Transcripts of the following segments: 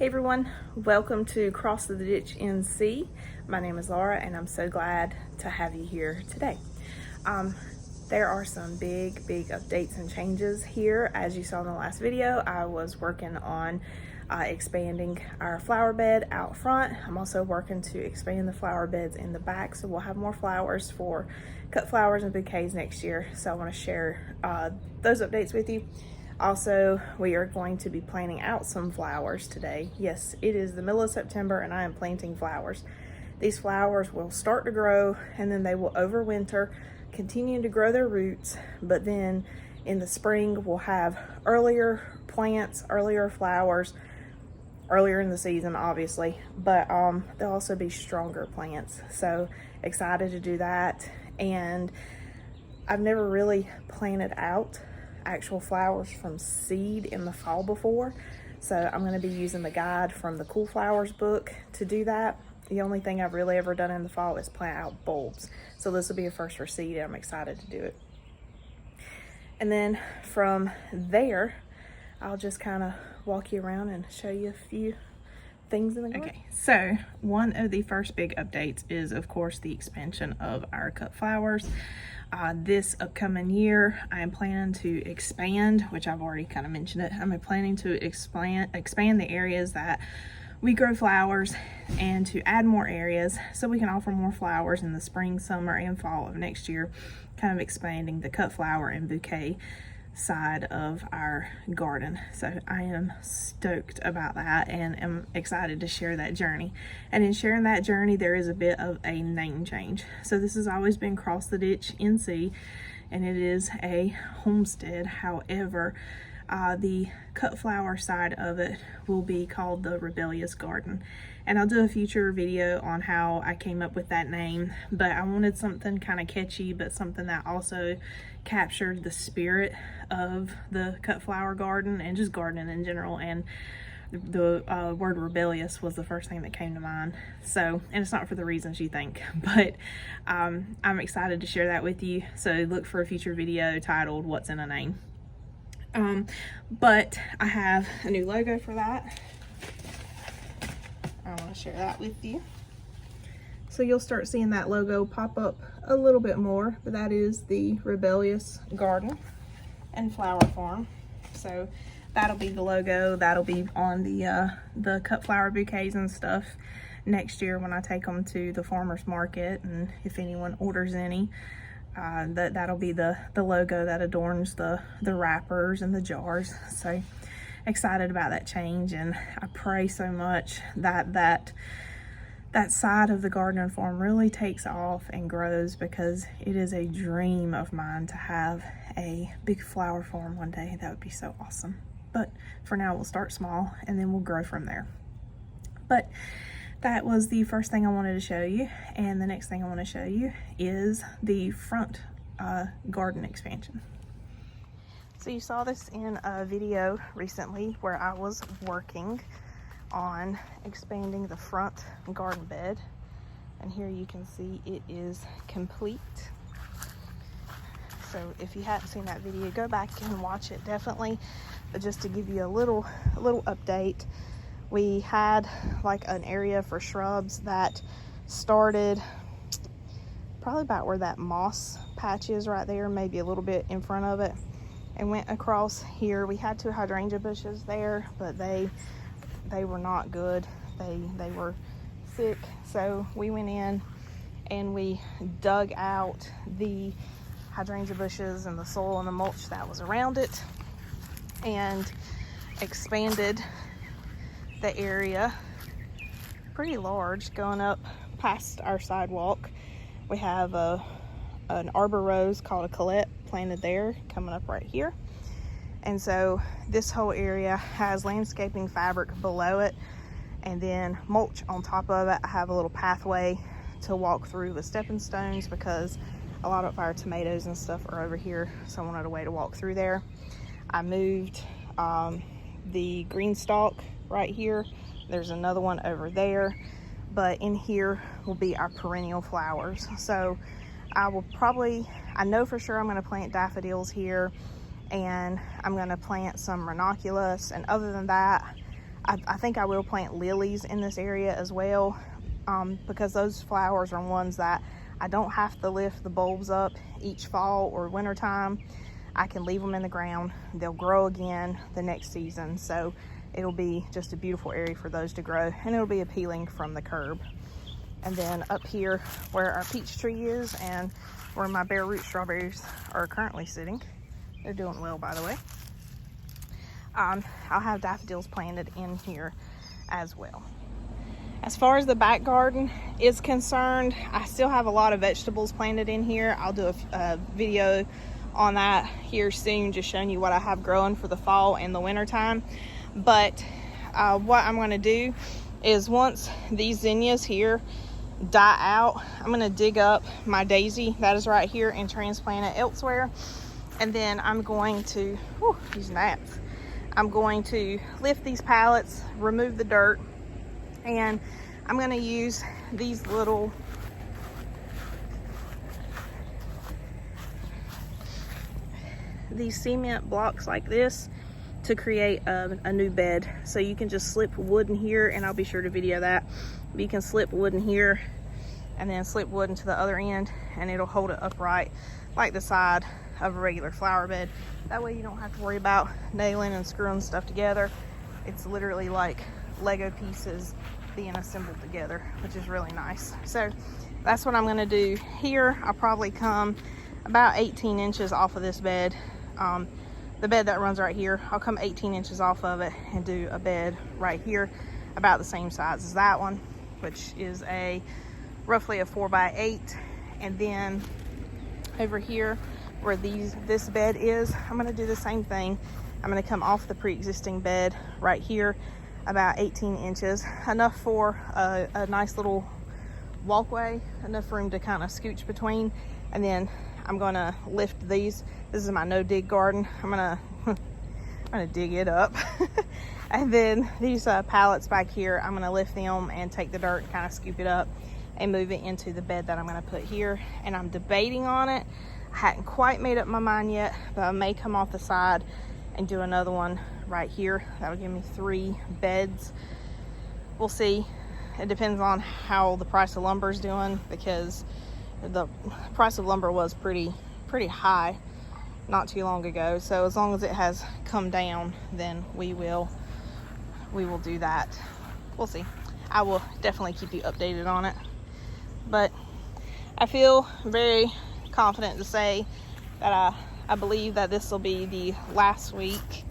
Hey everyone, welcome to Cross the Ditch NC. My name is Laura and I'm so glad to have you here today. There are some big updates and changes here. As you saw in the last video, I was working on expanding our flower bed out front. I'm also working to expand the flower beds in the back, so we'll have more flowers for cut flowers and bouquets next year. So I want to share those updates with you. Also, we are going to be planting out some flowers today. Yes, it is the middle of September and I am planting flowers. These flowers will start to grow and then they will overwinter, continue to grow their roots, but then in the spring we'll have earlier plants, earlier flowers, earlier in the season obviously, but they'll also be stronger plants. So excited to do that. And I've never really planted out actual flowers from seed in the fall before, so I'm going to be using the guide from the Cool Flowers book to do that. The only thing I've really ever done in the fall is plant out bulbs, so this will be a first for seed and I'm excited to do it. And then from there I'll just kind of walk you around and show you a few things in the garden. Okay, so one of the first big updates is of course the expansion of our cut flowers. This upcoming year, I am planning to expand, which I've already kind of mentioned it. I'm planning to expand the areas that we grow flowers and to add more areas so we can offer more flowers in the spring, summer, and fall of next year, kind of expanding the cut flower and bouquet side of our garden. So I am stoked about that and am excited to share that journey. And in sharing that journey, there is a bit of a name change. So this has always been Cross the Ditch NC and it is a homestead. However, the cut flower side of it will be called the Rebellious Garden. And I'll do a future video on how I came up with that name, but I wanted something kind of catchy, but something that also captured the spirit of the cut flower garden and just gardening in general. And the word rebellious was the first thing that came to mind. So, and it's not for the reasons you think, but I'm excited to share that with you. So look for a future video titled What's in a Name. But I have a new logo for that. I want to share that with you. So you'll start seeing that logo pop up a little bit more, but that is the Rebellious Garden and Flower Farm. So that'll be the logo. That'll be on the cut flower bouquets and stuff next year when I take them to the farmer's market, and if anyone orders any, that'll be the logo that adorns the wrappers and the jars. So excited about that change, and I pray so much that that side of the garden and farm really takes off and grows, because it is a dream of mine to have a big flower farm one day. That would be so awesome. But for now we'll start small and then we'll grow from there. But that was the first thing I wanted to show you, and the next thing I want to show you is the front garden expansion. So you saw this in a video recently where I was working on expanding the front garden bed, and here you can see it is complete. So if you haven't seen that video, go back and watch it definitely. But just to give you a little update, we had like an area for shrubs that started probably about where that moss patch is right there, maybe a little bit in front of it, and went across here. We had 2 hydrangea bushes there, but they were not good. They were sick. So we went in and we dug out the hydrangea bushes and the soil and the mulch that was around it and expanded the area pretty large, going up past our sidewalk. We have an arbor rose called a Colette planted there, coming up right here. And so this whole area has landscaping fabric below it and then mulch on top of it. I have a little pathway to walk through with stepping stones because a lot of our tomatoes and stuff are over here, so I wanted a way to walk through there. I moved the green stalk right here. There's another one over there, but in here will be our perennial flowers. So I know for sure I'm going to plant daffodils here, and I'm going to plant some ranunculus, and other than that I think I will plant lilies in this area as well, because those flowers are ones that I don't have to lift the bulbs up each fall or winter time. I can leave them in the ground. They'll grow again the next season. So it'll be just a beautiful area for those to grow, and it'll be appealing from the curb. And then up here where our peach tree is and where my bare root strawberries are currently sitting, they're doing well, by the way. I'll have daffodils planted in here as well. As far as the back garden is concerned, I still have a lot of vegetables planted in here. I'll do a video on that here soon, just showing you what I have growing for the fall and the winter time. But what I'm going to do is, once these zinnias here die out, I'm going to dig up my daisy that is right here and transplant it elsewhere. And then I'm going to use gnats. I'm going to lift these pallets, remove the dirt, and I'm going to use these cement blocks like this to create a new bed. So you can just slip wood in here, and I'll be sure to video that. You can slip wood in here and then slip wood into the other end, and it'll hold it upright like the side of a regular flower bed. That way you don't have to worry about nailing and screwing stuff together. It's literally like Lego pieces being assembled together, which is really nice. So that's what I'm going to do here. I'll probably come about 18 inches off of this bed. The bed that runs right here, I'll come 18 inches off of it and do a bed right here about the same size as that one, which is roughly a 4x8. And then over here where this bed is, I'm going to do the same thing. I'm going to come off the pre-existing bed right here about 18 inches, enough for a nice little walkway, enough room to kind of scooch between. And then I'm going to lift these. This is my no dig garden. I'm gonna dig it up. And then these pallets back here, I'm gonna lift them and take the dirt and kind of scoop it up and move it into the bed that I'm gonna put here. And I'm debating on it. I hadn't quite made up my mind yet, but I may come off the side and do another one right here. That'll give me 3 beds. We'll see. It depends on how the price of lumber is doing, because the price of lumber was pretty high not too long ago. So as long as it has come down, then we will do that. We'll see. I will definitely keep you updated on it. But I feel very confident to say that I believe that this will be the last week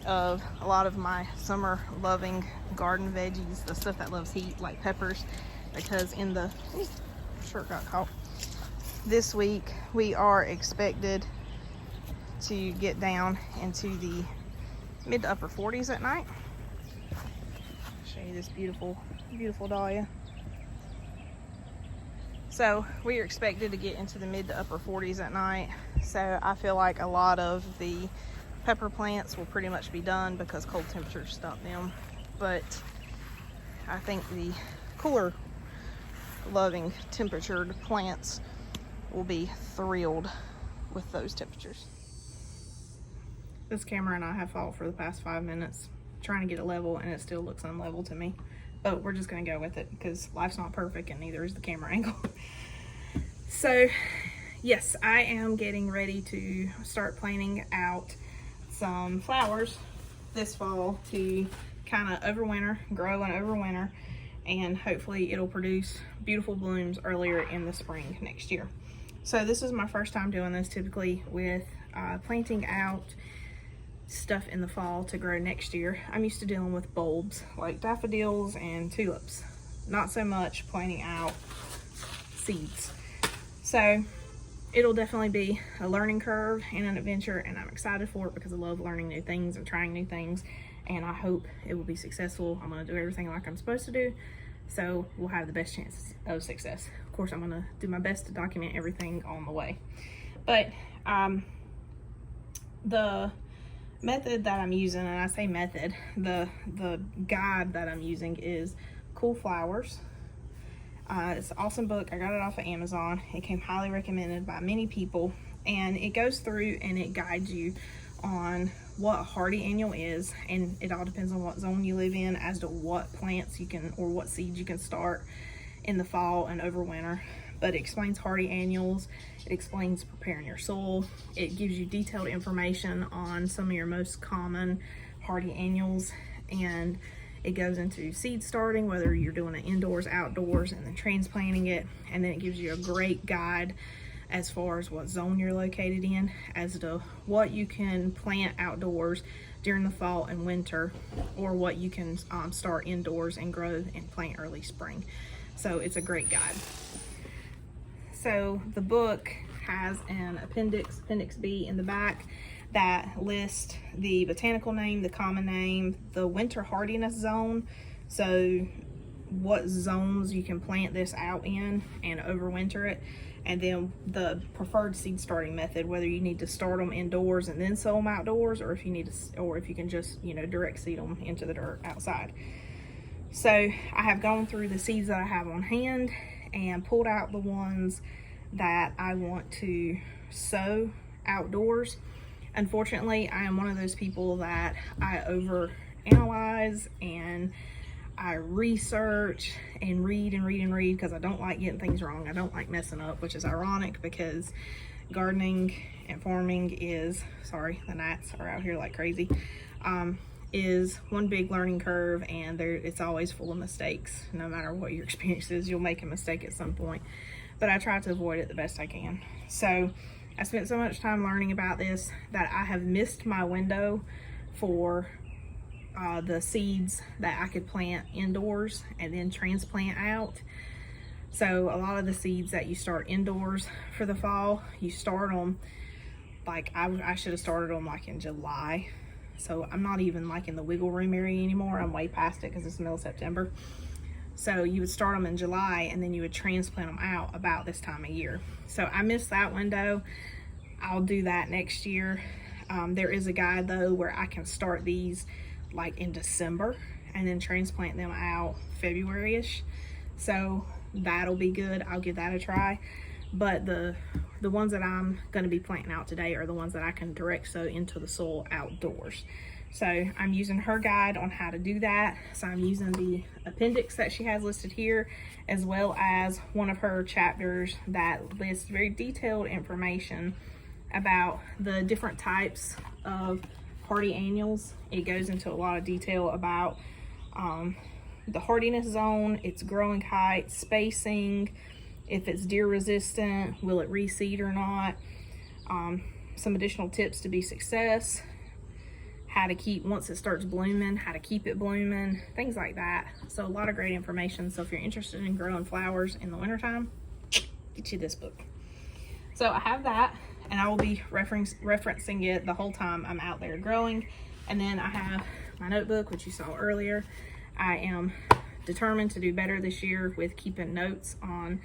of a lot of my summer loving garden veggies, the stuff that loves heat, like peppers, because shirt got caught. This week we are expected to get down into the mid to upper 40s at night. Show you this beautiful dahlia. So we are expected to get into the mid to upper 40s at night. So I feel like a lot of the pepper plants will pretty much be done because cold temperatures stop them. But I think the cooler loving temperatured plants will be thrilled with those temperatures. This camera and I have fought for the past 5 minutes trying to get it level, and it still looks unlevel to me. But we're just gonna go with it because life's not perfect and neither is the camera angle. So yes, I am getting ready to start planting out some flowers this fall to kind of overwinter, grow and overwinter, and hopefully it'll produce beautiful blooms earlier in the spring next year. So this is my first time doing this, typically with planting out stuff in the fall to grow next year. I'm used to dealing with bulbs like daffodils and tulips, not so much planting out seeds. So it'll definitely be a learning curve and an adventure, and I'm excited for it because I love learning new things and trying new things, and I hope it will be successful. I'm going to do everything like I'm supposed to do, so we'll have the best chances of success. Of course, I'm going to do my best to document everything on the way. But the method that I'm using, and I say method, the guide that I'm using is Cool Flowers. It's an awesome book. I got it off of Amazon. It came highly recommended by many people, and it goes through and it guides you on what a hardy annual is, and it all depends on what zone you live in as to what plants you can, or what seeds you can start in the fall and over winter. But it explains hardy annuals, it explains preparing your soil, it gives you detailed information on some of your most common hardy annuals, and it goes into seed starting, whether you're doing it indoors, outdoors, and then transplanting it. And then it gives you a great guide as far as what zone you're located in, as to what you can plant outdoors during the fall and winter, or what you can start indoors and grow and plant early spring. So it's a great guide. So the book has an appendix B in the back, that lists the botanical name, the common name, the winter hardiness zone, so what zones you can plant this out in and overwinter it, and then the preferred seed starting method, whether you need to start them indoors and then sow them outdoors, or if you need to, or if you can just, you know, direct seed them into the dirt outside. So I have gone through the seeds that I have on hand and pulled out the ones that I want to sow outdoors. Unfortunately, I am one of those people that I overanalyze and I research and read because I don't like getting things wrong. I don't like messing up, which is ironic because gardening and farming is, sorry, the gnats are out here like crazy, is one big learning curve, and it's always full of mistakes. No matter what your experience is, you'll make a mistake at some point, but I try to avoid it the best I can. So I spent so much time learning about this that I have missed my window for the seeds that I could plant indoors and then transplant out. So a lot of the seeds that you start indoors for the fall, you start them like, I should have started them like in July. So I'm not even like in the wiggle room area anymore. I'm way past it because it's the middle of September. So you would start them in July and then you would transplant them out about this time of year. So I missed that window. I'll do that next year. There is a guide though where I can start these like in December and then transplant them out February-ish. So that'll be good. I'll give that a try. But the ones that I'm going to be planting out today are the ones that I can direct sow into the soil outdoors. So I'm using her guide on how to do that. So I'm using the appendix that she has listed here, as well as one of her chapters that lists very detailed information about the different types of hardy annuals. It goes into a lot of detail about the hardiness zone, its growing height, spacing, if it's deer resistant, will it reseed or not, some additional tips to be success, how to keep, once it starts blooming, how to keep it blooming, things like that. So a lot of great information. So if you're interested in growing flowers in the wintertime, get you this book. So I have that, and I will be referencing it the whole time I'm out there growing. And then I have my notebook, which you saw earlier. I am determined to do better this year with keeping notes on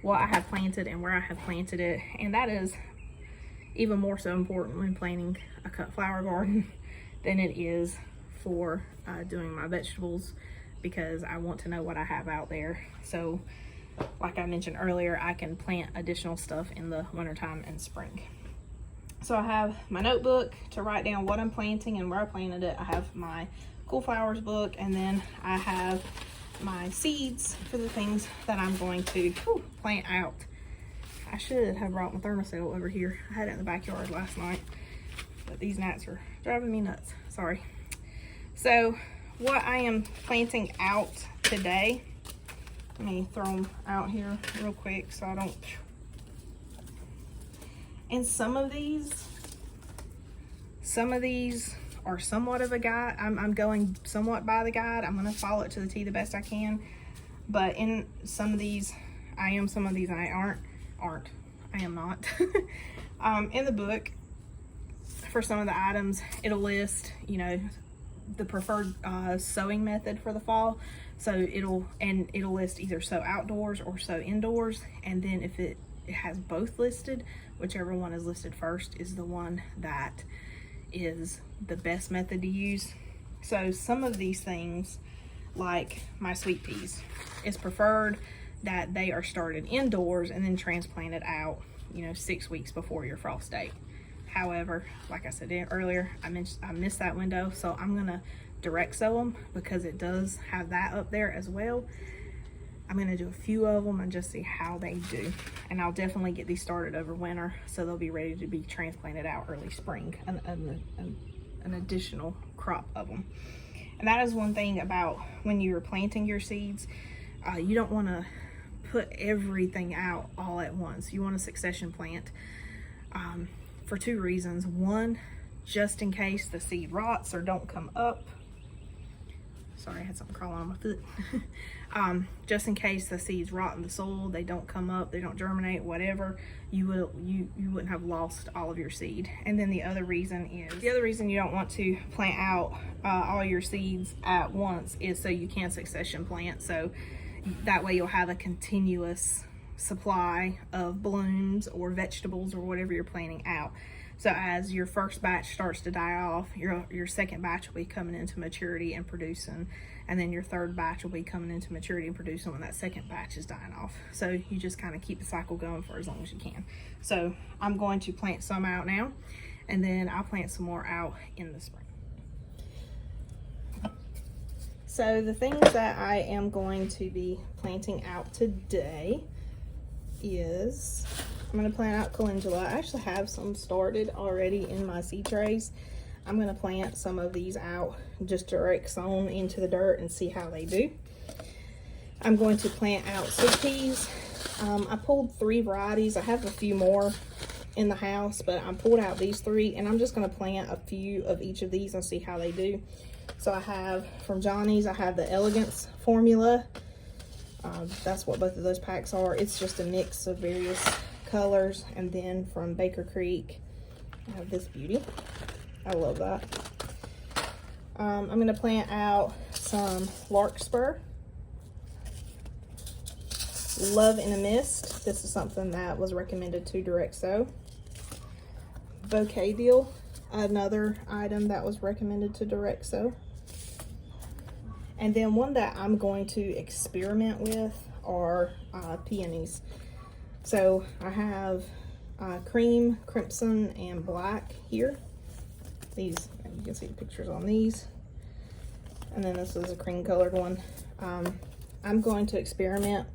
what I have planted and where I have planted it. And that is even more so important when planting a cut flower garden than it is for doing my vegetables, because I want to know what I have out there. So like I mentioned earlier, I can plant additional stuff in the wintertime and spring. So I have my notebook to write down what I'm planting and where I planted it. I have my Cool Flowers book, and then I have my seeds for the things that I'm going to plant out. I should have brought my thermosol over here. I had it in the backyard last night, but these gnats are driving me nuts. Sorry. So what I am planting out today, let me throw them out here real quick so I don't. And some of these are somewhat of a guide. I'm going somewhat by the guide. I'm going to follow it to the T the best I can. But in some of these, I am. Some of these I aren't. I am not. In the book, for some of the items, it'll list, you know, the preferred sowing method for the fall. So it'll list either sow outdoors or sow indoors. And then if it has both listed, whichever one is listed first is the one that is the best method to use. So some of these things, like my sweet peas, it's preferred that they are started indoors and then transplanted out, you know, 6 weeks before your frost date. However, like I said earlier, I missed that window, so I'm gonna direct sow them because it does have that up there as well. I'm gonna do a few of them and just see how they do. And I'll definitely get these started over winter so they'll be ready to be transplanted out early spring, an additional crop of them. And that is one thing about when you're planting your seeds, you don't wanna put everything out all at once. You want to succession plant for two reasons. One, just in case the seed rots or don't come up. Sorry, I had something crawling on my foot. Just in case the seeds rot in the soil, they don't come up, they don't germinate, whatever, you wouldn't have lost all of your seed. And then the other reason you don't want to plant out all your seeds at once is so you can succession plant. So that way you'll have a continuous supply of blooms or vegetables or whatever you're planting out. So as your first batch starts to die off, your second batch will be coming into maturity and producing, and then your third batch will be coming into maturity and producing when that second batch is dying off. So you just kind of keep the cycle going for as long as you can. So I'm going to plant some out now, and then I'll plant some more out in the spring. So the things that I am going to be planting out today is, I'm going to plant out calendula. I actually have some started already in my seed trays. I'm going to plant some of these out, just direct sown into the dirt and see how they do. I'm going to plant out sweet peas. I pulled 3 varieties. I have a few more in the house, but I pulled out these 3, and I'm just going to plant a few of each of these and see how they do. So I have from Johnny's, I have the Elegance formula. That's what both of those packs are. It's just a mix of various colors. And then from Baker Creek, I have this beauty. I love that. I'm going to plant out some Larkspur. Love in a Mist. This is something that was recommended to direct sow. Bouquet Deal, another item that was recommended to direct sow. And then one that I'm going to experiment with are peonies. So I have cream, crimson, and black here. These, you can see the pictures on these. And then this is a cream colored one. I'm going to experiment.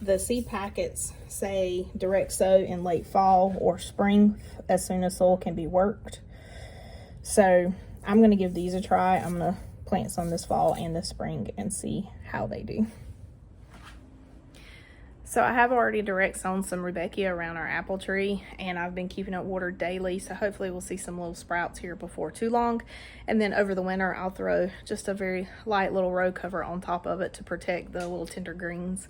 The seed packets say direct sow in late fall or spring as soon as soil can be worked. So I'm going to give these a try. I'm going to plant some this fall and this spring and see how they do. So I have already direct sown some Rudbeckia around our apple tree, and I've been keeping it watered daily, so hopefully we'll see some little sprouts here before too long. And then over the winter I'll throw just a very light little row cover on top of it to protect the little tender greens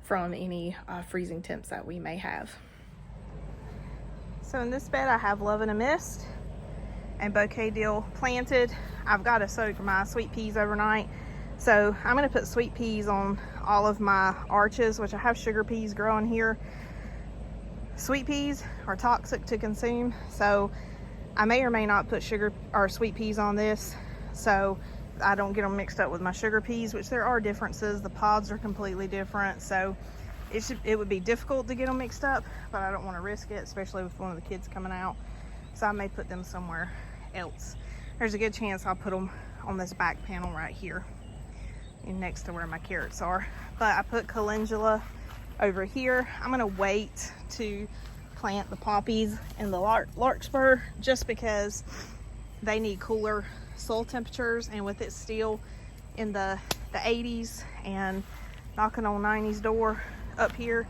from any freezing temps that we may have. So in this bed I have Love in a Mist and Bouquet Deal planted. I've got to soak my sweet peas overnight, so I'm going to put sweet peas on all of my arches, which I have sugar peas growing here. Sweet peas are toxic to consume, so I may or may not put sugar or sweet peas on this so I don't get them mixed up with my sugar peas, which there are differences. The pods are completely different, so it would be difficult to get them mixed up, but I don't want to risk it, especially with one of the kids coming out, so I may put them somewhere else. There's a good chance I'll put them on this back panel right here next to where my carrots are. But I put calendula over here. I'm gonna wait to plant the poppies and the larkspur just because they need cooler soil temperatures, and with it still in the 80s and knocking on 90s door up here,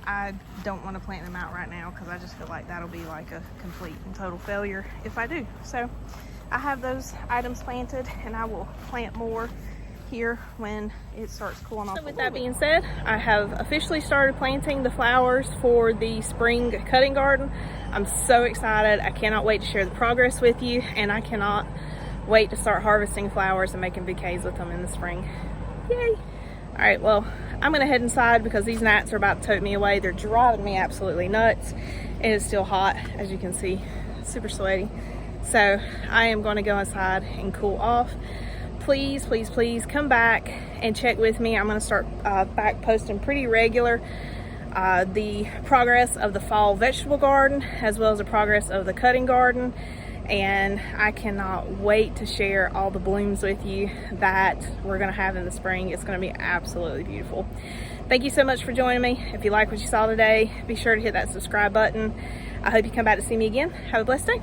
I don't want to plant them out right now because I just feel like that'll be like a complete and total failure if I do. So I have those items planted, and I will plant more here when it starts cooling off. So with that being said, I have officially started planting the flowers for the spring cutting garden. I'm so excited. I cannot wait to share the progress with you, and I cannot wait to start harvesting flowers and making bouquets with them in the spring. Yay! All right, well, I'm gonna head inside because these gnats are about to tote me away. They're driving me absolutely nuts. It is still hot, as you can see, super sweaty. So I am gonna go inside and cool off. Please, please, please come back and check with me. I'm gonna start back posting pretty regular. the progress of the fall vegetable garden as well as the progress of the cutting garden, and I cannot wait to share all the blooms with you that we're going to have in the spring. It's going to be absolutely beautiful. Thank you so much for joining me. If you like what you saw today, be sure to hit that subscribe button. I hope you come back to see me again. Have a blessed day.